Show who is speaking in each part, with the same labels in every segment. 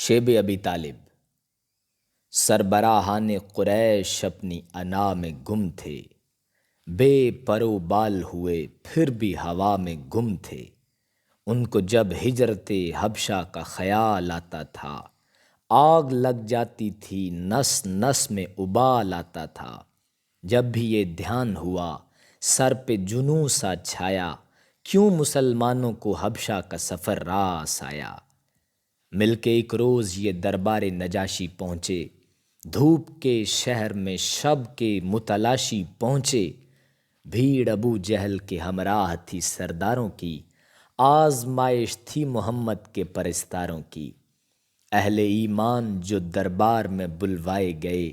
Speaker 1: شیب ابی طالب۔ سربراہان قریش اپنی انا میں گم تھے، بے پرو بال ہوئے پھر بھی ہوا میں گم تھے۔ ان کو جب ہجرت حبشہ کا خیال آتا تھا، آگ لگ جاتی تھی نس نس میں ابال آتا تھا۔ جب بھی یہ دھیان ہوا سر پہ جنوں سا چھایا، کیوں مسلمانوں کو حبشہ کا سفر راس آیا۔ مل کے ایک روز یہ دربار نجاشی پہنچے، دھوپ کے شہر میں شب کے متلاشی پہنچے۔ بھیڑ ابو جہل کے ہمراہ تھی سرداروں کی، آزمائش تھی محمد کے پرستاروں کی۔ اہل ایمان جو دربار میں بلوائے گئے،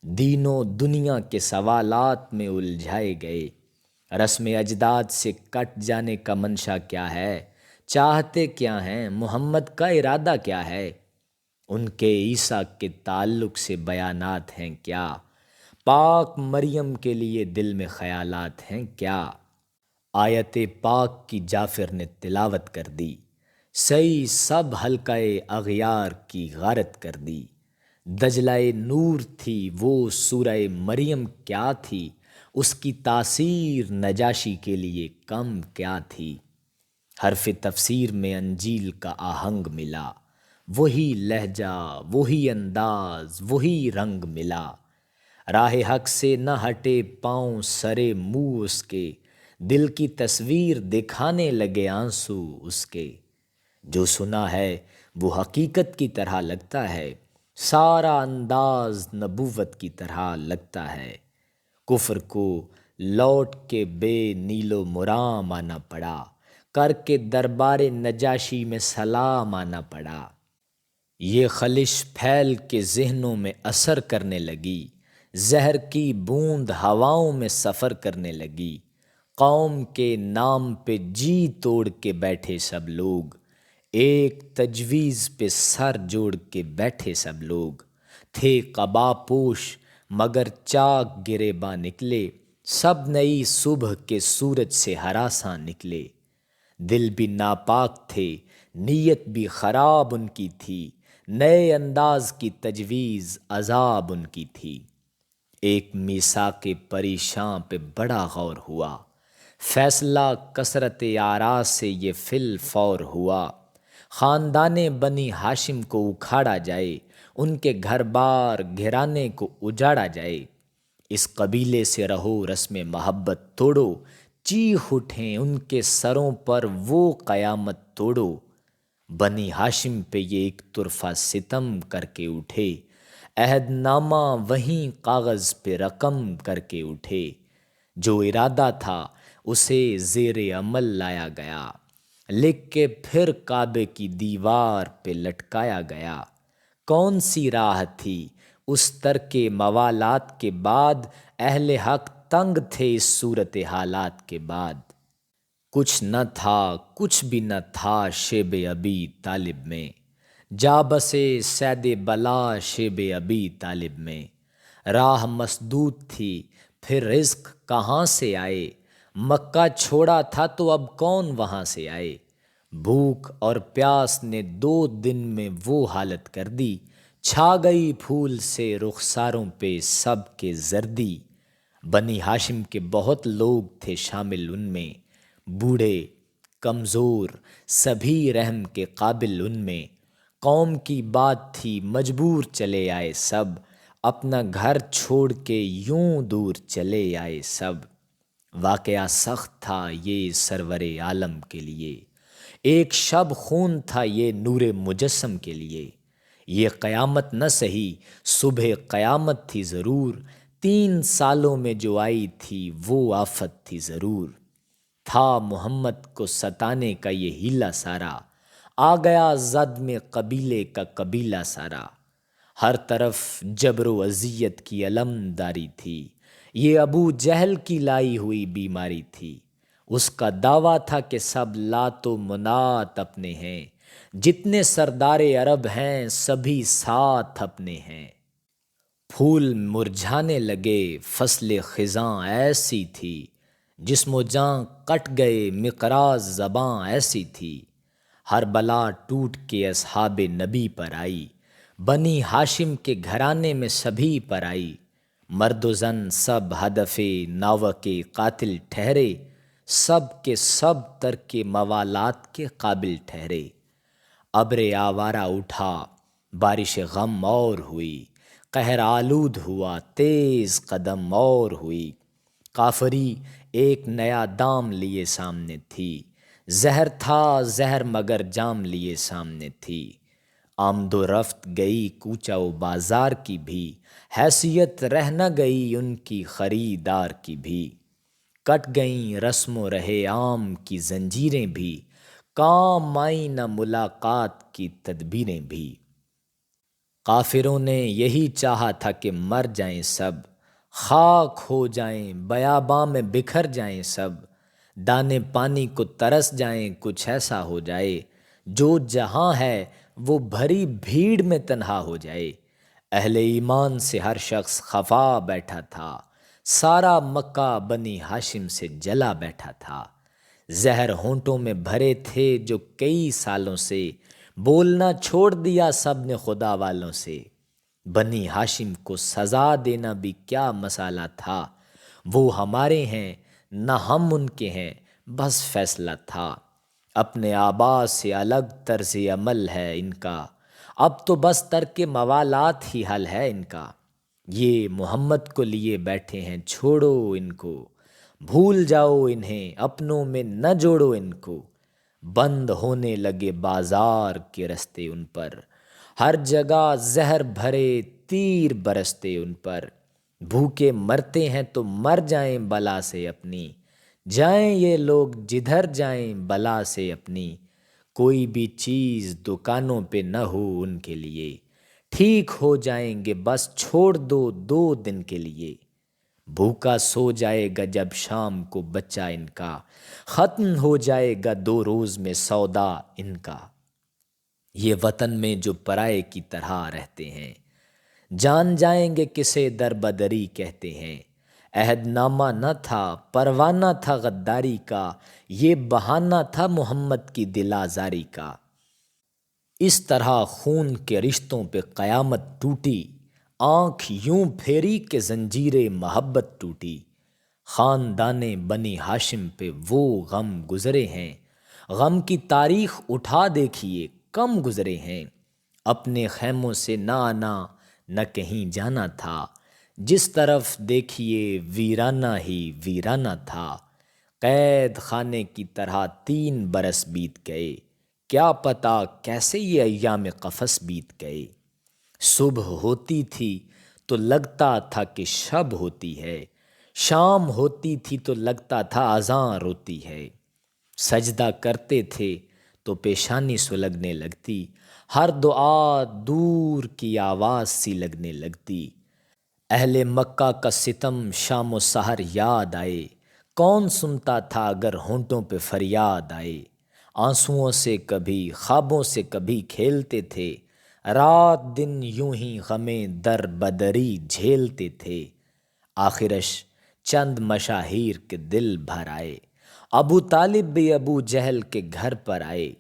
Speaker 1: دین و دنیا کے سوالات میں الجھائے گئے۔ رسم اجداد سے کٹ جانے کا منشا کیا ہے، چاہتے کیا ہیں، محمد کا ارادہ کیا ہے۔ ان کے عیسیٰ کے تعلق سے بیانات ہیں کیا، پاک مریم کے لیے دل میں خیالات ہیں کیا۔ آیت پاک کی جعفر نے تلاوت کر دی، سئی سب حلقہ اغیار کی غارت کر دی۔ دجلہ نور تھی وہ سورہ مریم کیا تھی، اس کی تاثیر نجاشی کے لیے کم کیا تھی۔ حرف تفسیر میں انجیل کا آہنگ ملا، وہی لہجہ وہی انداز وہی رنگ ملا۔ راہ حق سے نہ ہٹے پاؤں سرے منہ اس کے، دل کی تصویر دکھانے لگے آنسو اس کے۔ جو سنا ہے وہ حقیقت کی طرح لگتا ہے، سارا انداز نبوت کی طرح لگتا ہے۔ کفر کو لوٹ کے بے نیل و مرام آنا پڑا، کر کے دربار نجاشی میں سلام آنا پڑا۔ یہ خلش پھیل کے ذہنوں میں اثر کرنے لگی، زہر کی بوند ہواؤں میں سفر کرنے لگی۔ قوم کے نام پہ جی توڑ کے بیٹھے سب لوگ، ایک تجویز پہ سر جوڑ کے بیٹھے سب لوگ۔ تھے قبا پوش مگر چاک گریباں نکلے، سب نئی صبح کے سورج سے ہراساں نکلے۔ دل بھی ناپاک تھے نیت بھی خراب ان کی تھی، نئے انداز کی تجویز عذاب ان کی تھی۔ ایک میثاق پریشاں پہ بڑا غور ہوا، فیصلہ کثرت آراء سے یہ فی الفور ہوا۔ خاندان بنی ہاشم کو اکھاڑا جائے، ان کے گھر بار گھرانے کو اجاڑا جائے۔ اس قبیلے سے رہو رسم محبت توڑو، چیخ اٹھیں ان کے سروں پر وہ قیامت توڑو۔ بنی ہاشم پہ یہ ایک طرفہ ستم کر کے اٹھے، عہد نامہ وہیں کاغذ پہ رقم کر کے اٹھے۔ جو ارادہ تھا اسے زیر عمل لایا گیا، لکھ کے پھر کعبے کی دیوار پہ لٹکایا گیا۔ کون سی راہ تھی اس ترک موالات کے بعد، اہل حق تنگ تھے اس صورت حالات کے بعد۔ کچھ نہ تھا کچھ بھی نہ تھا شیب ابی طالب میں، جا بسے سید بلا شیب ابی طالب میں۔ راہ مسدود تھی پھر رزق کہاں سے آئے، مکہ چھوڑا تھا تو اب کون وہاں سے آئے۔ بھوک اور پیاس نے 2 دن میں وہ حالت کر دی، چھا گئی پھول سے رخساروں پہ سب کے زردی۔ بنی ہاشم کے بہت لوگ تھے شامل ان میں، بوڑھے کمزور سبھی رحم کے قابل ان میں۔ قوم کی بات تھی مجبور چلے آئے سب، اپنا گھر چھوڑ کے یوں دور چلے آئے سب۔ واقعہ سخت تھا یہ سرور عالم کے لیے، ایک شب خون تھا یہ نور مجسم کے لیے۔ یہ قیامت نہ سہی صبح قیامت تھی ضرور، 3 سالوں میں جو آئی تھی وہ آفت تھی ضرور۔ تھا محمد کو ستانے کا یہ ہیلا سارا، آ گیا زد میں قبیلے کا قبیلہ سارا۔ ہر طرف جبر و اذیت کی علمداری تھی، یہ ابو جہل کی لائی ہوئی بیماری تھی۔ اس کا دعویٰ تھا کہ سب لات و منات اپنے ہیں، جتنے سردار عرب ہیں سبھی ساتھ اپنے ہیں۔ پھول مرجھانے لگے فصل خزاں ایسی تھی، جسم و جاں کٹ گئے مقراظ زباں ایسی تھی۔ ہر بلا ٹوٹ کے اصحاب نبی پر آئی، بنی ہاشم کے گھرانے میں سبھی پر آئی، مرد و زن سب ہدف ناوہ کے قاتل ٹھہرے، سب کے سب ترک موالات کے قابل ٹھہرے۔ ابر آوارہ اٹھا بارش غم اور ہوئی، قہر آلود ہوا تیز قدم اور ہوئی، کافری ایک نیا دام لیے سامنے تھی، زہر تھا زہر مگر جام لیے سامنے تھی، آمد و رفت گئی کوچہ و بازار کی بھی، حیثیت رہ نہ گئی ان کی خریدار کی بھی، کٹ گئیں رسم و رہ عام کی زنجیریں بھی، کام آئیں نہ ملاقات کی تدبیریں بھی۔ کافروں نے یہی چاہا تھا کہ مر جائیں سب، خاک ہو جائیں بیاباں میں بکھر جائیں سب، دانے پانی کو ترس جائیں کچھ ایسا ہو جائے، جو جہاں ہے وہ بھری بھیڑ میں تنہا ہو جائے۔ اہل ایمان سے ہر شخص خفا بیٹھا تھا، سارا مکہ بنی ہاشم سے جلا بیٹھا تھا، زہر ہونٹوں میں بھرے تھے جو کئی سالوں سے، بولنا چھوڑ دیا سب نے خدا والوں سے، بنی ہاشم کو سزا دینا بھی کیا مسئلہ تھا، وہ ہمارے ہیں نہ ہم ان کے ہیں بس فیصلہ تھا، اپنے آبا سے الگ طرز عمل ہے ان کا، اب تو بس ترک موالات ہی حل ہے ان کا، یہ محمد کو لیے بیٹھے ہیں چھوڑو ان کو، بھول جاؤ انہیں اپنوں میں نہ جوڑو ان کو، بند ہونے لگے بازار کے رستے ان پر، ہر جگہ زہر بھرے تیر برستے ان پر، بھوکے مرتے ہیں تو مر جائیں بلا سے اپنی، جائیں یہ لوگ جدھر جائیں بلا سے اپنی، کوئی بھی چیز دکانوں پہ نہ ہو ان کے لیے، ٹھیک ہو جائیں گے بس چھوڑ دو 2 دن کے لیے، بھوکا سو جائے گا جب شام کو بچہ ان کا، ختم ہو جائے گا 2 روز میں سودا ان کا، یہ وطن میں جو پرائے کی طرح رہتے ہیں، جان جائیں گے کسے در بدری کہتے ہیں، عہد نامہ نہ تھا پروانہ تھا غداری کا، یہ بہانہ تھا محمد کی دل آزاری کا، اس طرح خون کے رشتوں پہ قیامت ٹوٹی، آنکھ یوں پھیری کہ زنجیر محبت ٹوٹی، خاندان بنی ہاشم پہ وہ غم گزرے ہیں، غم کی تاریخ اٹھا دیکھیے کم گزرے ہیں، اپنے خیموں سے نہ آنا نہ کہیں جانا تھا، جس طرف دیکھیے ویرانہ ہی ویرانہ تھا، قید خانے کی طرح 3 برس بیت گئے، کیا پتہ کیسے یہ ایام قفس بیت گئے، صبح ہوتی تھی تو لگتا تھا کہ شب ہوتی ہے، شام ہوتی تھی تو لگتا تھا اذاں روتی ہے، سجدہ کرتے تھے تو پیشانی سلگنے لگتی، ہر دعا دور کی آواز سی لگنے لگتی، اہل مکہ کا ستم شام و سحر یاد آئے، کون سنتا تھا اگر ہونٹوں پہ فریاد آئے، آنسوؤں سے کبھی خوابوں سے کبھی کھیلتے تھے، رات دن یوں ہی غمیں در بدری جھیلتے تھے، آخرش چند مشاہیر کے دل بھر آئے، ابو طالب بھی ابو جہل کے گھر پر آئے،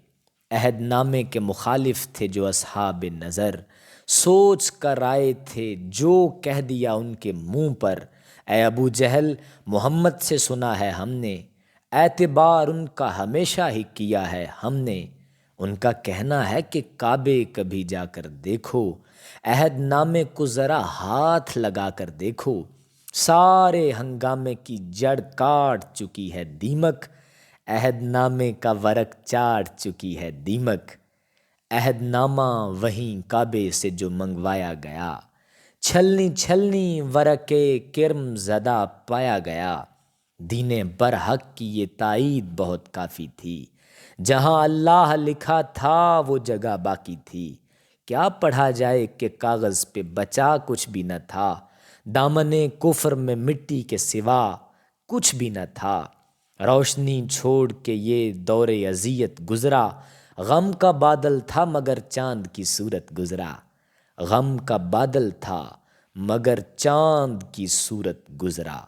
Speaker 1: عہد نامے کے مخالف تھے جو اصحاب نظر، سوچ کر آئے تھے جو کہہ دیا ان کے منہ پر، اے ابو جہل محمد سے سنا ہے ہم نے، اعتبار ان کا ہمیشہ ہی کیا ہے ہم نے، ان کا کہنا ہے کہ کعبے کبھی جا کر دیکھو، عہد نامے کو ذرا ہاتھ لگا کر دیکھو، سارے ہنگامے کی جڑ کاٹ چکی ہے دیمک، عہد نامے کا ورق چاٹ چکی ہے دیمک، عہد نامہ وہیں کعبے سے جو منگوایا گیا، چھلنی چھلنی ورق کرم زدہ پایا گیا، دین برحق کی یہ تائید بہت کافی تھی، جہاں اللہ لکھا تھا وہ جگہ باقی تھی، کیا پڑھا جائے کہ کاغذ پہ بچا کچھ بھی نہ تھا، دامن کفر میں مٹی کے سوا کچھ بھی نہ تھا، روشنی چھوڑ کے یہ دور اذیت گزرا، غم کا بادل تھا مگر چاند کی صورت گزرا، غم کا بادل تھا مگر چاند کی صورت گزرا۔